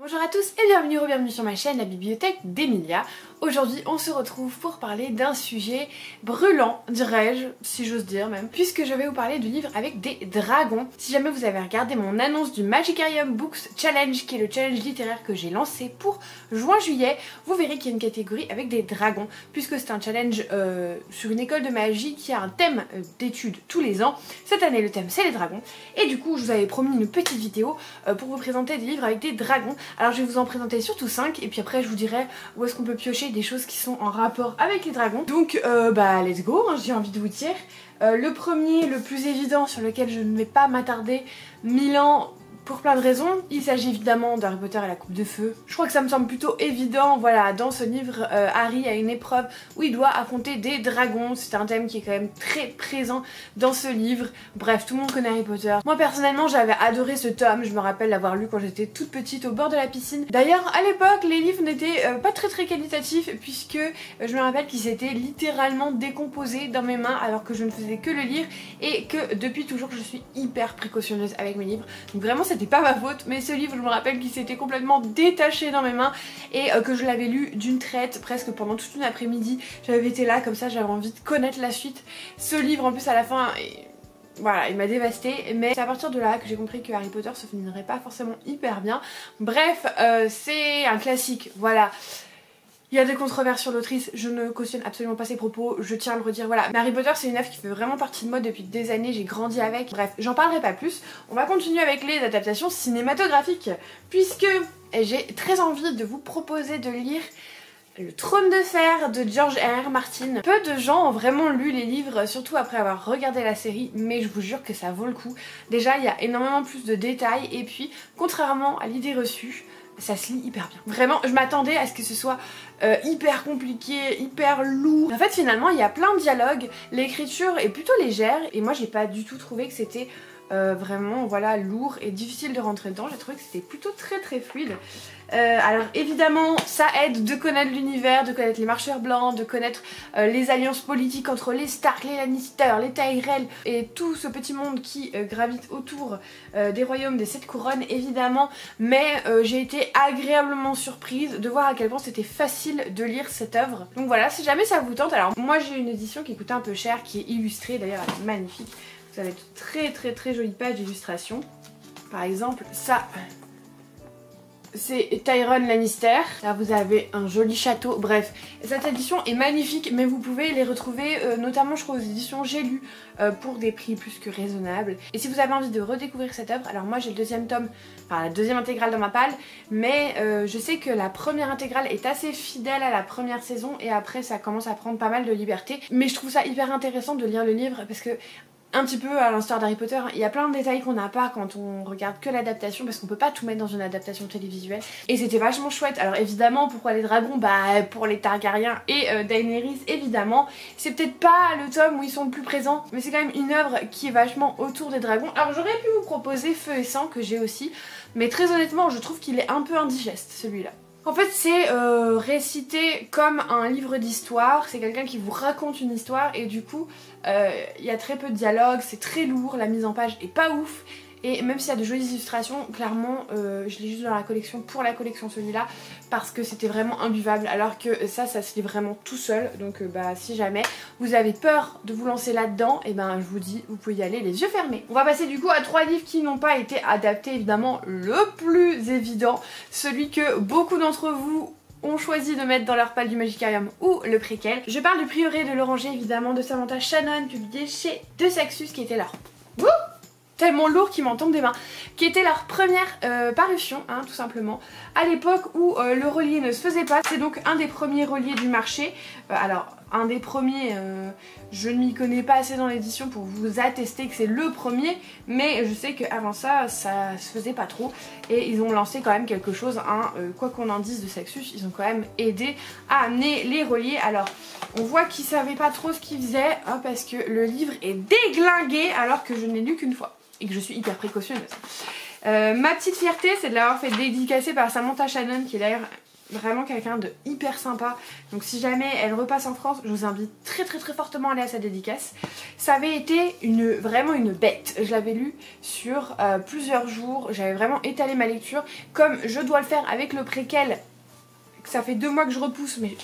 Bonjour à tous et bienvenue sur ma chaîne La Bibliothèque d'Emilia. Aujourd'hui on se retrouve pour parler d'un sujet brûlant, dirais-je, si j'ose dire même, puisque je vais vous parler du livre avec des dragons. Si jamais vous avez regardé mon annonce du Magicarium Books Challenge, qui est le challenge littéraire que j'ai lancé pour juin-juillet, vous verrez qu'il y a une catégorie avec des dragons, puisque c'est un challenge sur une école de magie qui a un thème d'études tous les ans. Cette année le thème c'est les dragons, et du coup je vous avais promis une petite vidéo pour vous présenter des livres avec des dragons. Alors je vais vous en présenter surtout 5 et puis après je vous dirai où est-ce qu'on peut piocher des choses qui sont en rapport avec les dragons. Donc let's go, hein, j'ai envie de vous dire. Le premier, le plus évident, sur lequel je ne vais pas m'attarder 1000 ans pour plein de raisons, il s'agit évidemment d'Harry Potter et la Coupe de Feu. Je crois que ça me semble plutôt évident, voilà, dans ce livre, Harry a une épreuve où il doit affronter des dragons, c'est un thème qui est quand même très présent dans ce livre. Bref, tout le monde connaît Harry Potter. Moi personnellement j'avais adoré ce tome, je me rappelle l'avoir lu quand j'étais toute petite au bord de la piscine. D'ailleurs à l'époque les livres n'étaient pas très qualitatifs, puisque je me rappelle qu'ils s'étaient littéralement décomposés dans mes mains alors que je ne faisais que le lire, et que depuis toujours je suis hyper précautionneuse avec mes livres. Donc vraiment c'était pas ma faute, mais ce livre je me rappelle qu'il s'était complètement détaché dans mes mains et que je l'avais lu d'une traite presque pendant toute une après-midi. J'avais été là comme ça, j'avais envie de connaître la suite. Ce livre en plus à la fin, voilà, il m'a dévastée, mais c'est à partir de là que j'ai compris que Harry Potter se finirait pas forcément hyper bien. Bref, c'est un classique, voilà. Il y a des controverses sur l'autrice, je ne cautionne absolument pas ses propos, je tiens à le redire, voilà. Mais Harry Potter c'est une œuvre qui fait vraiment partie de moi depuis des années, j'ai grandi avec. Bref, j'en parlerai pas plus. On va continuer avec les adaptations cinématographiques, puisque j'ai très envie de vous proposer de lire Le Trône de Fer de George R.R. Martin. Peu de gens ont vraiment lu les livres, surtout après avoir regardé la série, mais je vous jure que ça vaut le coup. Déjà, il y a énormément plus de détails, et puis, contrairement à l'idée reçue, ça se lit hyper bien. Vraiment, je m'attendais à ce que ce soit hyper compliqué, hyper lourd. En fait, finalement, il y a plein de dialogues, l'écriture est plutôt légère, et moi, j'ai pas du tout trouvé que c'était vraiment, voilà, lourd et difficile de rentrer dedans. J'ai trouvé que c'était plutôt très fluide. Alors évidemment ça aide de connaître l'univers, de connaître les marcheurs blancs, de connaître les alliances politiques entre les Stark, les Lannister, les Tyrell et tout ce petit monde qui gravite autour des royaumes des 7 couronnes évidemment, mais j'ai été agréablement surprise de voir à quel point c'était facile de lire cette œuvre. Donc voilà, si jamais ça vous tente, alors moi j'ai une édition qui coûte un peu cher, qui est illustrée, d'ailleurs elle est magnifique, vous avez de très jolies pages d'illustration. Par exemple ça, c'est Tyrion Lannister. Là vous avez un joli château. Bref, cette édition est magnifique, mais vous pouvez les retrouver notamment je crois aux éditions J'ai lu pour des prix plus que raisonnables. Et si vous avez envie de redécouvrir cette œuvre, alors moi j'ai le deuxième tome, enfin la deuxième intégrale dans ma palle, mais je sais que la première intégrale est assez fidèle à la première saison et après ça commence à prendre pas mal de liberté. Mais je trouve ça hyper intéressant de lire le livre parce que, un petit peu à l'instar d'Harry Potter, il y a plein de détails qu'on n'a pas quand on regarde que l'adaptation, parce qu'on peut pas tout mettre dans une adaptation télévisuelle, et c'était vachement chouette. Alors évidemment, pourquoi les dragons? Bah pour les Targaryens et Daenerys évidemment. C'est peut-être pas le tome où ils sont le plus présents, mais c'est quand même une œuvre qui est vachement autour des dragons. Alors j'aurais pu vous proposer Feu et Sang que j'ai aussi, mais très honnêtement je trouve qu'il est un peu indigeste celui-là. En fait c'est récité comme un livre d'histoire, c'est quelqu'un qui vous raconte une histoire et du coup il y a très peu de dialogue, c'est très lourd, la mise en page est pas ouf. Et même s'il y a de jolies illustrations, clairement je l'ai juste dans la collection pour la collection celui-là, parce que c'était vraiment imbuvable, alors que ça se lit vraiment tout seul. Donc si jamais vous avez peur de vous lancer là-dedans, et je vous dis, vous pouvez y aller les yeux fermés. On va passer du coup à 3 livres qui n'ont pas été adaptés, évidemment le plus évident, celui que beaucoup d'entre vous ont choisi de mettre dans leur palle du Magicarium ou le préquel. Je parle du Prieuré de l'Oranger évidemment, de Samantha Shannon, publié chez De Saxus, qui était leur... Wouh, tellement lourd qu'il m'en tombe des mains, qui était leur première parution, hein, tout simplement, à l'époque où le relié ne se faisait pas. C'est donc un des premiers reliés du marché. Alors, un des premiers, je ne m'y connais pas assez dans l'édition pour vous attester que c'est le premier, mais je sais qu'avant ça, ça se faisait pas trop, et ils ont lancé quand même quelque chose, hein, quoi qu'on en dise de Saxus, ils ont quand même aidé à amener les reliés. Alors, on voit qu'ils savaient pas trop ce qu'ils faisaient, hein, parce que le livre est déglingué alors que je n'ai lu qu'une fois. Et que je suis hyper précautionneuse. Ma petite fierté, c'est de l'avoir fait dédicacer par Samantha Shannon, qui est d'ailleurs vraiment quelqu'un de hyper sympa. Donc si jamais elle repasse en France, je vous invite très fortement à aller à sa dédicace. Ça avait été vraiment une bête. Je l'avais lu sur plusieurs jours. J'avais vraiment étalé ma lecture comme je dois le faire avec le préquel. Ça fait 2 mois que je repousse, mais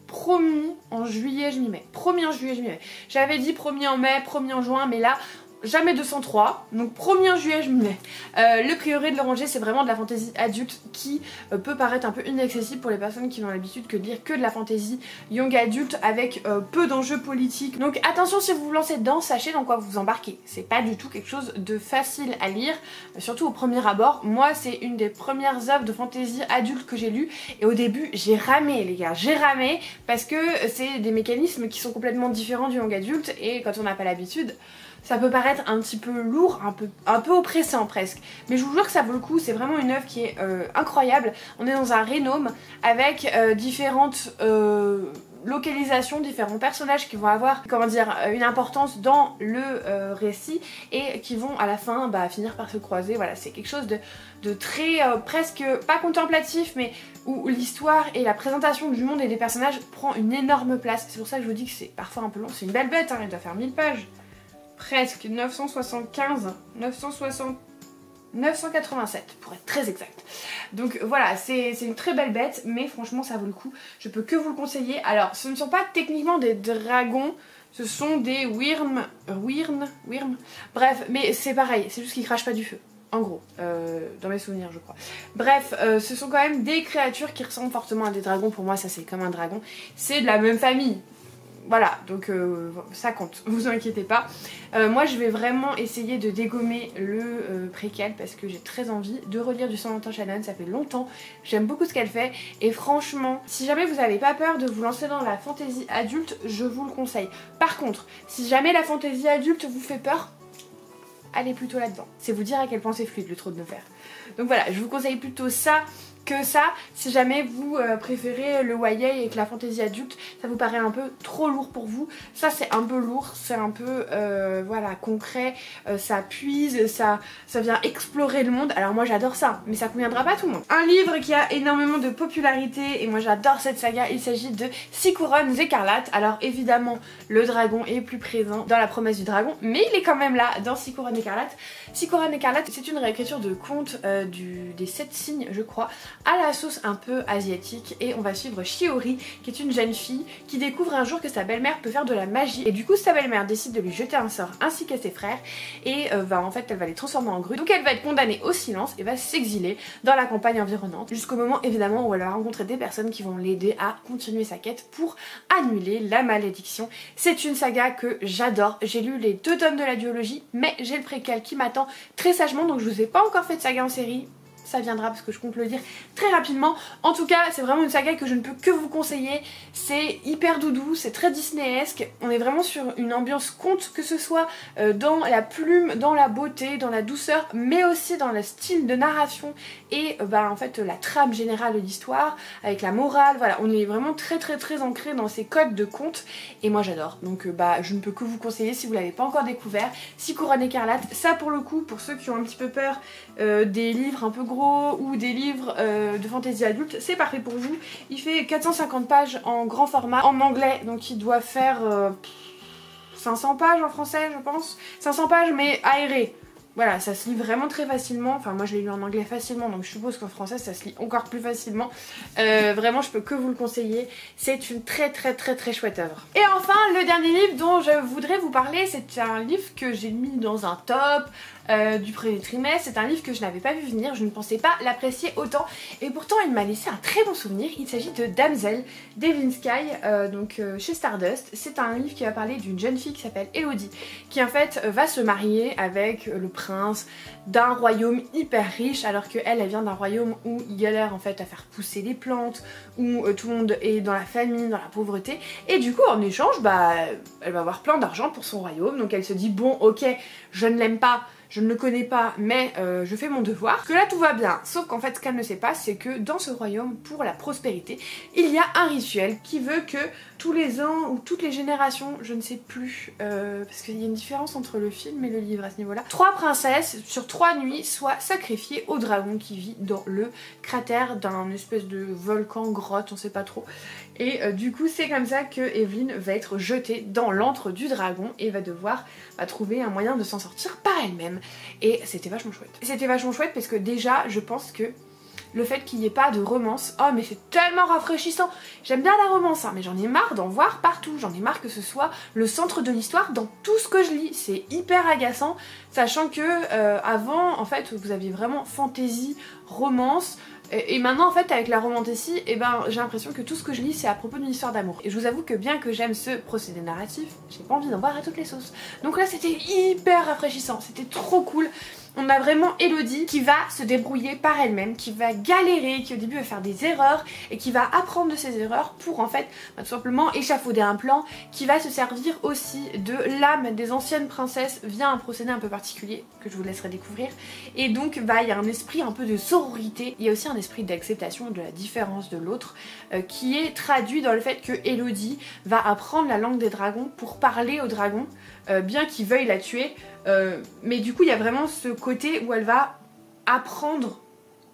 promis en juillet je m'y mets. Promis en juillet je m'y mets. J'avais dit promis en mai, promis en juin, mais là jamais 203, donc 1er juillet je m'y mets. Le prieuré de l'Oranger, c'est vraiment de la fantaisie adulte qui peut paraître un peu inaccessible pour les personnes qui n'ont l'habitude que de lire que de la fantaisie young adulte avec peu d'enjeux politiques. Donc attention, si vous vous lancez dedans, sachez dans quoi vous vous embarquez. C'est pas du tout quelque chose de facile à lire, surtout au premier abord. Moi c'est une des premières œuvres de fantaisie adulte que j'ai lues et au début j'ai ramé les gars, j'ai ramé parce que c'est des mécanismes qui sont complètement différents du young adulte et quand on n'a pas l'habitude, ça peut paraître un petit peu lourd, un peu oppressant presque. Mais je vous jure que ça vaut le coup, c'est vraiment une œuvre qui est incroyable. On est dans un rénome avec différentes localisations, différents personnages qui vont avoir, comment dire, une importance dans le récit et qui vont à la fin finir par se croiser. Voilà, c'est quelque chose de très presque pas contemplatif, mais où l'histoire et la présentation du monde et des personnages prend une énorme place. C'est pour ça que je vous dis que c'est parfois un peu long. C'est une belle bête, hein, elle doit faire 1000 pages. Presque 987 pour être très exact. Donc voilà, c'est une très belle bête, mais franchement ça vaut le coup. Je peux que vous le conseiller. Alors ce ne sont pas techniquement des dragons, ce sont des wyrm. Bref, mais c'est pareil, c'est juste qu'ils crachent pas du feu. En gros, dans mes souvenirs je crois. Bref, ce sont quand même des créatures qui ressemblent fortement à des dragons. Pour moi ça c'est comme un dragon. C'est de la même famille. Voilà, donc ça compte, vous inquiétez pas. Moi je vais vraiment essayer de dégommer le préquel parce que j'ai très envie de relire du Samantha Shannon, ça fait longtemps, j'aime beaucoup ce qu'elle fait et franchement, si jamais vous n'avez pas peur de vous lancer dans la fantaisie adulte, je vous le conseille. Par contre, si jamais la fantaisie adulte vous fait peur, allez plutôt là-dedans. C'est vous dire à quel point c'est fluide le Trône de Fer. Donc voilà, je vous conseille plutôt ça que ça. Si jamais vous préférez le YA et que la fantaisie adulte ça vous paraît un peu trop lourd pour vous, ça c'est un peu lourd, c'est un peu voilà, concret, ça puise, ça vient explorer le monde. Alors moi j'adore ça, mais ça conviendra pas à tout le monde. Un livre qui a énormément de popularité et moi j'adore cette saga, il s'agit de 6 couronnes écarlates. Alors évidemment le dragon est plus présent dans La Promesse du Dragon, mais il est quand même là dans 6 couronnes écarlates. 6 couronnes écarlates, c'est une réécriture de conte des 7 signes je crois, à la sauce un peu asiatique, et on va suivre Shiori qui est une jeune fille qui découvre un jour que sa belle-mère peut faire de la magie et du coup sa belle-mère décide de lui jeter un sort ainsi qu'à ses frères et en fait elle va les transformer en grues, donc elle va être condamnée au silence et va s'exiler dans la campagne environnante jusqu'au moment évidemment où elle va rencontrer des personnes qui vont l'aider à continuer sa quête pour annuler la malédiction. C'est une saga que j'adore, j'ai lu les 2 tomes de la duologie mais j'ai le préquel qui m'attend très sagement, donc je vous ai pas encore fait de saga en série. Ça viendra parce que je compte le dire très rapidement. En tout cas, c'est vraiment une saga que je ne peux que vous conseiller. C'est hyper doudou, c'est très Disney-esque. On est vraiment sur une ambiance conte, que ce soit dans la plume, dans la beauté, dans la douceur, mais aussi dans le style de narration et en fait la trame générale de l'histoire, avec la morale. Voilà, on est vraiment très ancré dans ces codes de conte et moi j'adore. Donc je ne peux que vous conseiller si vous l'avez pas encore découvert. 6 couronnes écarlates, ça pour le coup, pour ceux qui ont un petit peu peur des livres un peu gros ou des livres de fantaisie adulte, c'est parfait pour vous. Il fait 450 pages en grand format, en anglais, donc il doit faire 500 pages en français je pense. 500 pages mais aéré. Voilà, ça se lit vraiment très facilement. Enfin moi je l'ai lu en anglais facilement, donc je suppose qu'en français ça se lit encore plus facilement. Vraiment je peux que vous le conseiller. C'est une très chouette œuvre. Et enfin le dernier livre dont je voudrais vous parler, c'est un livre que j'ai mis dans un top du premier trimestre. C'est un livre que je n'avais pas vu venir, je ne pensais pas l'apprécier autant et pourtant il m'a laissé un très bon souvenir. Il s'agit de Damsel d'Evelyn Sky, chez Stardust. C'est un livre qui va parler d'une jeune fille qui s'appelle Elodie, qui en fait va se marier avec le prince d'un royaume hyper riche, alors qu'elle vient d'un royaume où il galère en fait à faire pousser les plantes, où tout le monde est dans la famine, dans la pauvreté, et du coup en échange elle va avoir plein d'argent pour son royaume. Donc elle se dit bon ok, je ne l'aime pas, je ne le connais pas, mais je fais mon devoir. Que là tout va bien, sauf qu'en fait ce qu'elle ne sait pas, c'est que dans ce royaume, pour la prospérité, il y a un rituel qui veut que tous les ans ou toutes les générations, je ne sais plus, parce qu'il y a une différence entre le film et le livre à ce niveau-là. 3 princesses sur 3 nuits soient sacrifiées au dragon qui vit dans le cratère d'un espèce de volcan, grotte, on sait pas trop. Et du coup c'est comme ça que Evelyn va être jetée dans l'antre du dragon et va devoir trouver un moyen de s'en sortir par elle-même. Et c'était vachement chouette. C'était vachement chouette parce que déjà je pense que le fait qu'il n'y ait pas de romance, oh mais c'est tellement rafraîchissant. J'aime bien la romance hein, mais j'en ai marre d'en voir partout. J'en ai marre que ce soit le centre de l'histoire dans tout ce que je lis. C'est hyper agaçant, sachant que avant en fait vous aviez vraiment fantasy, romance. Et maintenant en fait avec la romantécie, j'ai l'impression que tout ce que je lis c'est à propos d'une histoire d'amour. Et je vous avoue que bien que j'aime ce procédé narratif, j'ai pas envie d'en voir à toutes les sauces. Donc là c'était hyper rafraîchissant, c'était trop cool. On a vraiment Elodie qui va se débrouiller par elle-même, qui va galérer, qui au début va faire des erreurs et qui va apprendre de ses erreurs pour en fait tout simplement échafauder un plan qui va se servir aussi de l'âme des anciennes princesses via un procédé un peu particulier que je vous laisserai découvrir. Et donc il y a un esprit un peu de sororité, il y a aussi un esprit d'acceptation de la différence de l'autre qui est traduit dans le fait que Elodie va apprendre la langue des dragons pour parler aux dragons, bien qu'ils veuillent la tuer. Mais du coup il y a vraiment ce côté où elle va apprendre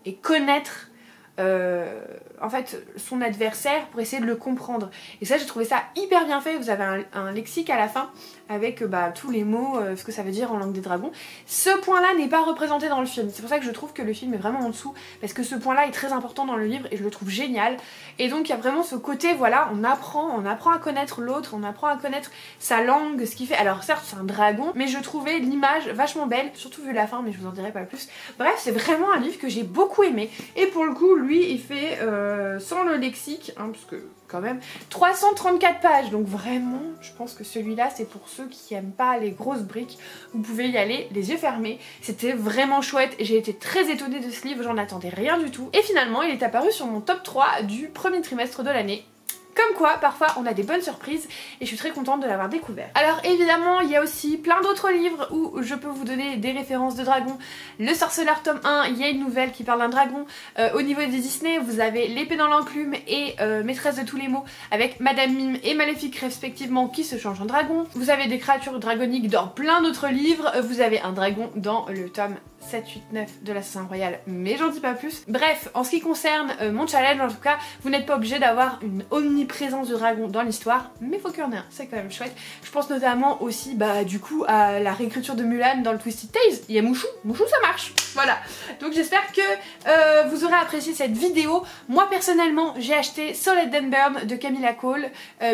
et connaître en fait son adversaire pour essayer de le comprendre. Et ça j'ai trouvé ça hyper bien fait. Vous avez un lexique à la fin avec tous les mots, ce que ça veut dire en langue des dragons. Ce point là n'est pas représenté dans le film, c'est pour ça que je trouve que le film est vraiment en dessous, parce que ce point là est très important dans le livre et je le trouve génial. Et donc il y a vraiment ce côté, voilà, on apprend à connaître l'autre, on apprend à connaître sa langue, ce qu'il fait. Alors certes c'est un dragon, mais je trouvais l'image vachement belle, surtout vu la fin, mais je vous en dirai pas plus. Bref, c'est vraiment un livre que j'ai beaucoup aimé. Et pour le coup lui il fait sans le lexique, hein, parce que quand même 334 pages, donc vraiment je pense que celui-là c'est pour ceux qui aiment pas les grosses briques. Vous pouvez y aller les yeux fermés. C'était vraiment chouette et j'ai été très étonnée de ce livre, j'en attendais rien du tout. Et finalement il est apparu sur mon top 3 du premier trimestre de l'année. Comme quoi, parfois on a des bonnes surprises et je suis très contente de l'avoir découvert. Alors évidemment, il y a aussi plein d'autres livres où je peux vous donner des références de dragons. Le Sorceleur tome 1, il y a une nouvelle qui parle d'un dragon. Au niveau des Disney, vous avez L'épée dans l'enclume et Maîtresse de tous les maux avec Madame Mime et Maléfique respectivement qui se changent en dragon. Vous avez des créatures dragoniques dans plein d'autres livres. Vous avez un dragon dans le tome 7, 8, 9 de l'Assassin Royal, mais j'en dis pas plus. Bref, en ce qui concerne mon challenge, en tout cas, vous n'êtes pas obligé d'avoir une omniprésence de dragon dans l'histoire, mais faut qu'il y en ait un, c'est quand même chouette. Je pense notamment aussi, du coup, à la réécriture de Mulan dans le Twisted Tales. Il y a Mouchou, Mouchou ça marche, voilà. Donc j'espère que vous aurez apprécié cette vidéo. Moi personnellement, j'ai acheté Solid and Burn de Camilla Cole,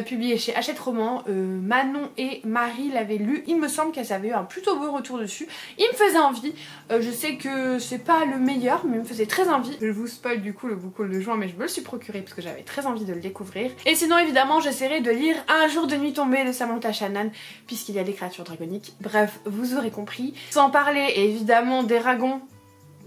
publié chez Hachette Roman. Manon et Marie l'avaient lu, il me semble qu'elles avaient eu un plutôt beau retour dessus. Il me faisait envie. Je sais que c'est pas le meilleur, mais il me faisait très envie. Je vous spoil du coup le book haul de juin, mais je me le suis procuré parce que j'avais très envie de le découvrir. Et sinon évidemment j'essaierai de lire Un jour de nuit tombée de Samantha Shannon, puisqu'il y a des créatures dragoniques. Bref, vous aurez compris. Sans parler évidemment des dragons.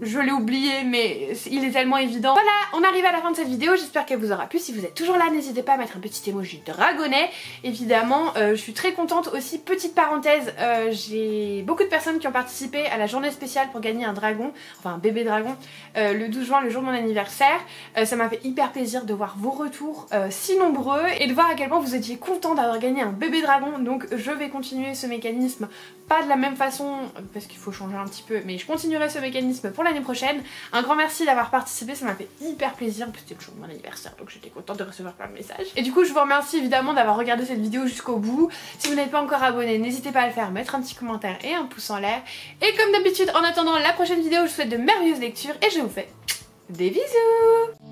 Je l'ai oublié mais il est tellement évident. Voilà, on arrive à la fin de cette vidéo, j'espère qu'elle vous aura plu. Si vous êtes toujours là, n'hésitez pas à mettre un petit emoji dragonnet. Évidemment, je suis très contente aussi, petite parenthèse, j'ai beaucoup de personnes qui ont participé à la journée spéciale pour gagner un dragon, enfin un bébé dragon, le 12 juin, le jour de mon anniversaire. Ça m'a fait hyper plaisir de voir vos retours si nombreux et de voir à quel point vous étiez contents d'avoir gagné un bébé dragon. Donc je vais continuer ce mécanisme, pas de la même façon parce qu'il faut changer un petit peu, mais je continuerai ce mécanisme pour l'année prochaine. Un grand merci d'avoir participé, ça m'a fait hyper plaisir. En plus c'était le jour de mon anniversaire donc j'étais contente de recevoir plein de messages. Et du coup je vous remercie évidemment d'avoir regardé cette vidéo jusqu'au bout. Si vous n'êtes pas encore abonné, n'hésitez pas à le faire, mettre un petit commentaire et un pouce en l'air. Et comme d'habitude, en attendant la prochaine vidéo, je vous souhaite de merveilleuses lectures et je vous fais des bisous.